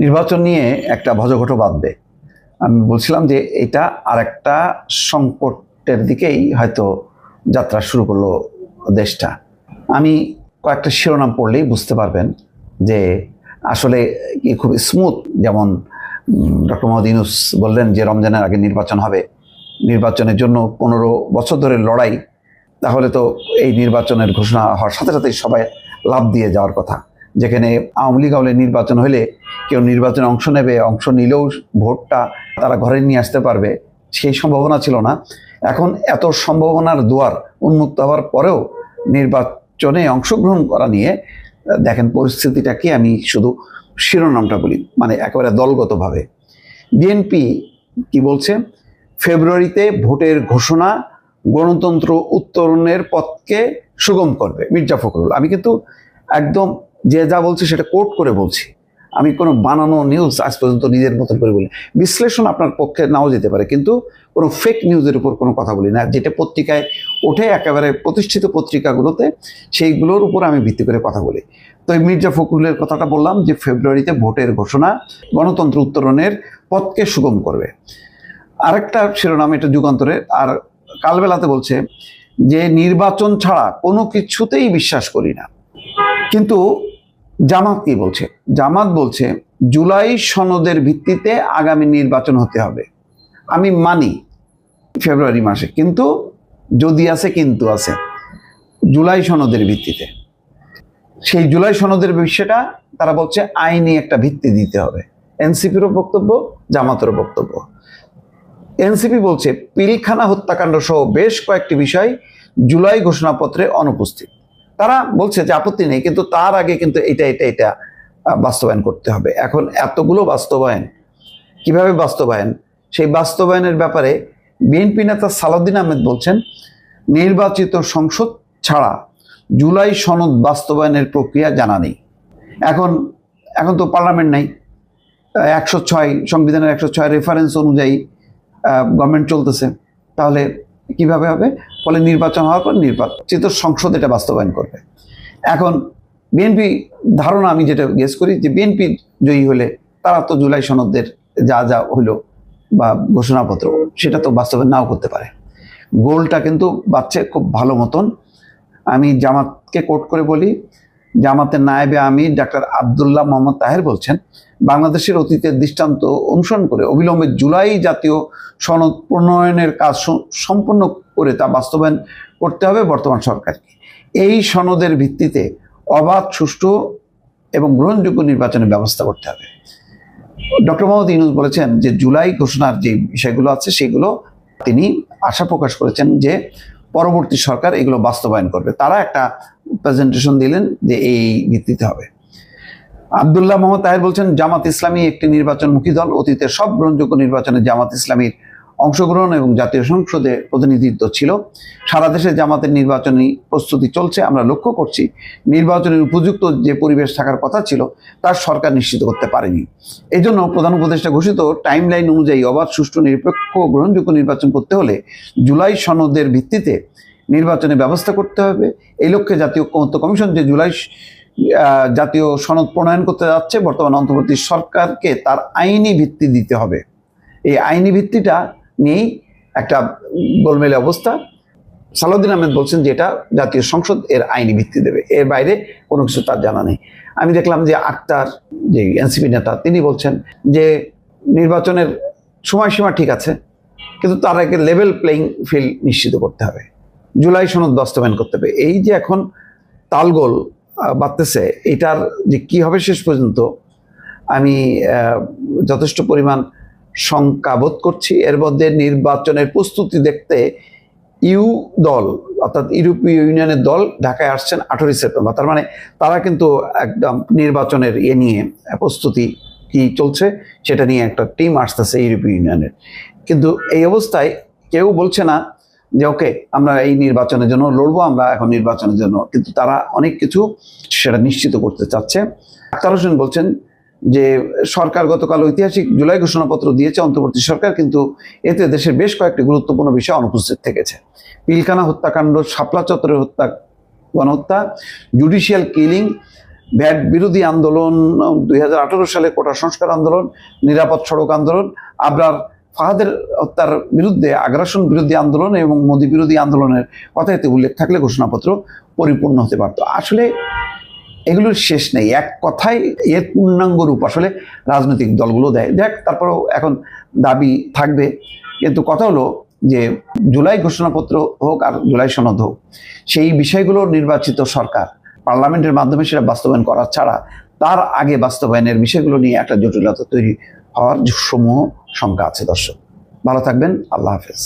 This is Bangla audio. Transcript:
নির্বাচন নিয়ে একটা ভজঘট বাঁধবে। আমি বলছিলাম যে এটা আর একটা সংকটের দিকেই হয়তো যাত্রা শুরু করলো দেশটা। আমি কয়েকটা শিরোনাম পড়লেই বুঝতে পারবেন যে আসলে কি খুব স্মুথ। যেমন ডক্টর মোহাম্মদ ইউনূস বললেন যে রমজানের আগে নির্বাচন হবে, নির্বাচনের জন্য 15 বছর ধরে লড়াই, তাহলে তো এই নির্বাচনের ঘোষণা হওয়ার সাথে সাথেই সবাই লাভ দিয়ে যাওয়ার কথা। যেখানে আওয়ামী লীগ আমলে নির্বাচন হলে কেউ নির্বাচনে অংশ নেবে, অংশ নিলেও ভোটটা তারা ঘরে নিয়ে আসতে পারবে, সেই সম্ভাবনা ছিল না। এখন এত সম্ভাবনার দুয়ার উন্মুক্ত হওয়ার পরেও নির্বাচনে অংশগ্রহণ করা নিয়ে দেখেন পরিস্থিতিটা কি। আমি শুধু শিরোনামটা বলি, মানে একেবারে দলগতভাবে বিএনপি কি বলছে, ফেব্রুয়ারিতে ভোটের ঘোষণা গণতন্ত্র উত্তরণের পথকে সুগম করবে, মির্জা ফখরুল। আমি কিন্তু একদম যে যা বলছি সেটা কোট করে বলছি, আমি কোনো বানানো নিউজ আজ পর্যন্ত নিজের মতন করে বলি। বিশ্লেষণ আপনার পক্ষে নাও যেতে পারে, কিন্তু কোনো ফেক নিউজের উপর কোনো কথা বলি না। যেটা পত্রিকায় ওঠে একেবারে প্রতিষ্ঠিত পত্রিকাগুলোতে, সেইগুলোর উপর আমি ভিত্তি করে কথা বলি। তো এই মির্জা ফখরুলের কথাটা বললাম যে ফেব্রুয়ারিতে ভোটের ঘোষণা গণতন্ত্র উত্তরণের পথকে সুগম করবে। আরেকটা শিরোনাম, এটা যুগান্তরের, আর কালবেলাতে বলছে যে নির্বাচন ছাড়া কোনো কিছুতেই বিশ্বাস করি না। কিন্তু জামাত কি বলছে? জামাত বলছে জুলাই সনদের ভিত্তিতে আগামী নির্বাচন হতে হবে। আমি মানি ফেব্রুয়ারি মাসে, কিন্তু যদি আছে কিন্তু আছে জুলাই সনদের ভিত্তিতে। সেই জুলাই সনদের বিষয়টা তারা বলছে আইনি একটা ভিত্তি দিতে হবে। এনসিপিরও বক্তব্য, জামাতেরও বক্তব্য। এনসিপি বলছে পিলখানা হত্যাকাণ্ড সহ বেশ কয়েকটি বিষয় জুলাই ঘোষণাপত্রে অনুপস্থিত। তারা বলছে যে আপত্তি নেই, কিন্তু তার আগে কিন্তু এটা বাস্তবায়ন করতে হবে। এখন এতগুলো বাস্তবায়ন কিভাবে বাস্তবায়ন, সেই বাস্তবায়নের ব্যাপারে বিএনপি নেতা সালাউদ্দিন আহমেদ বলছেন নির্বাচিত সংসদ ছাড়া জুলাই সনদ বাস্তবায়নের প্রক্রিয়া জানা নেই। এখন তো পার্লামেন্ট নাই, 106 সংবিধানের 106 রেফারেন্স অনুযায়ী গভর্নমেন্ট চলতেছে, তাহলে কিভাবে হবে? ফলে নির্বাচন হওয়ার পর নির্বাচিত সংসদ এটা বাস্তবায়ন করবে। এখন বিএনপি ধারণা, আমি যেটা গেস করি, যে বিএনপি জয়ী হলে তারা তো জুলাই সনদের যা যা হইলো বা ঘোষণাপত্র সেটা তো বাস্তবায়ন নাও করতে পারে। গোলটা কিন্তু বাচ্চে খুব ভালো মতন। আমি জামাতকে কোট করে বলি, জামাতের নায়েবে আমির ডাক্তার আবদুল্লাহ মোহাম্মদ তাহের বলছেন বাংলাদেশের অতীতের দৃষ্টান্ত অনুসরণ করে অবিলম্বে জুলাই জাতীয় সনদ প্রণয়নের কাজ সম্পন্ন করে তা বাস্তবায়ন করতে হবে বর্তমান সরকারকে। এই সনদের ভিত্তিতে অবাধ, সুষ্ঠু এবং গ্রহণযোগ্য নির্বাচনের ব্যবস্থা করতে হবে। ডক্টর মোহাম্মদ ইউনূস বলেছেন যে জুলাই ঘোষণার যে বিষয়গুলো আছে সেগুলো তিনি আশা প্রকাশ করেছেন যে পরবর্তী সরকার এগুলো বাস্তবায়ন করবে। তারা একটা প্রেজেন্টেশন দিলেন যে এই ভিত্তিতে হবে। আবদুল্লাহ মোহাম্মদ তাহের বলছেন জামাত ইসলামী একটি নির্বাচনমুখী দল। অতীতের সব গ্রহণযোগ্য নির্বাচনে জামাত ইসলামীর অংশগ্রহণ এবং জাতীয় সংসদে প্রতিনিধিত্ব ছিল। সারা দেশে জামাতের নির্বাচনী প্রস্তুতি চলছে। আমরা লক্ষ্য করছি নির্বাচনের উপযুক্ত যে পরিবেশ থাকার কথা ছিল তার সরকার নিশ্চিত করতে পারেনি। এই জন্য প্রধান উপদেষ্টা ঘোষিত টাইমলাইন অনুযায়ী অবাধ, সুষ্ঠু, নিরপেক্ষ, গ্রহণযোগ্য নির্বাচন করতে হলে জুলাই সনদের ভিত্তিতে নির্বাচনের ব্যবস্থা করতে হবে। এই লক্ষ্যে জাতীয় ঐক্যমত্য কমিশন যে জুলাই জাতীয় সনদ প্রণয়ন করতে যাচ্ছে, বর্তমান অন্তর্বর্তী সরকারকে তার আইনি ভিত্তি দিতে হবে। এই আইনি ভিত্তিটা নিয়েই একটা গোলমেলে অবস্থা। সালাউদ্দিন আহমেদ বলছেন যে এটা জাতীয় সংসদ এর আইনি ভিত্তি দেবে, এর বাইরে কোনো কিছু তার জানা নেই। আমি দেখলাম যে আক্তার, যে এনসিপি নেতা, তিনি বলছেন যে নির্বাচনের সময়সীমা ঠিক আছে, কিন্তু তার আগে লেভেল প্লেইং ফিল্ড নিশ্চিত করতে হবে, জুলাই সনদ বাস্তবায়ন করতে হবে। এই যে এখন তালগোল বাড়তেছে, এটার যে কি হবে শেষ পর্যন্ত আমি যথেষ্ট পরিমাণ শঙ্কা বোধ করছি। এর মধ্যে নির্বাচনের প্রস্তুতি দেখতে ইউ দল, অর্থাৎ ইউরোপীয় ইউনিয়নের দল ঢাকায় আসছেন 18 সেপ্টেম্বর। তার মানে তারা কিন্তু একদম নির্বাচনের নিয়ে প্রস্তুতি কি চলছে সেটা নিয়ে একটা টিম আসতেছে ইউরোপীয় ইউনিয়নের। কিন্তু এই অবস্থায় কেউ বলছে না যে ওকে আমরা এই নির্বাচনের জন্য লড়বো, আমরা এখন নির্বাচনের জন্য, কিন্তু তারা অনেক কিছু সেটা নিশ্চিত করতে চাচ্ছে। আক্তার হোসেন বলছেন যে সরকার গতকাল ঐতিহাসিক জুলাই ঘোষণাপত্র দিয়েছে অন্তর্বর্তী সরকার, কিন্তু এতে দেশের বেশ কয়েকটি গুরুত্বপূর্ণ বিষয় অনুপস্থিত থেকেছে। পিলখানা হত্যাকাণ্ড, শাপলা চত্বরের গণহত্যা, জুডিশিয়াল কিলিং, ভ্যাট বিরোধী আন্দোলন, 2018 সালে কোটা সংস্কার আন্দোলন, নিরাপদ সড়ক আন্দোলন, আবরার ফাহাদের হত্যার বিরুদ্ধে আগ্রাসন বিরোধী আন্দোলন এবং মোদী বিরোধী আন্দোলনের কথা এতে উল্লেখ থাকলে ঘোষণাপত্র পরিপূর্ণ হতে পারত। আসলে এগুলোর শেষ নেই। এক কথায় এর পূর্ণাঙ্গ রূপ আসলে রাজনৈতিক দলগুলো দেয়। দেখ, তারপরেও এখন দাবি থাকবে, কিন্তু কথা হলো যে জুলাই ঘোষণাপত্র হোক আর জুলাই সনদ হোক, সেই বিষয়গুলো নির্বাচিত সরকার পার্লামেন্টের মাধ্যমে সেটা বাস্তবায়ন করা ছাড়া তার আগে বাস্তবায়নের বিষয়গুলো নিয়ে একটা জটিলতা তৈরি হওয়ার সমূহ শঙ্কা আছে। দর্শক ভালো থাকবেন, আল্লাহ হাফেজ।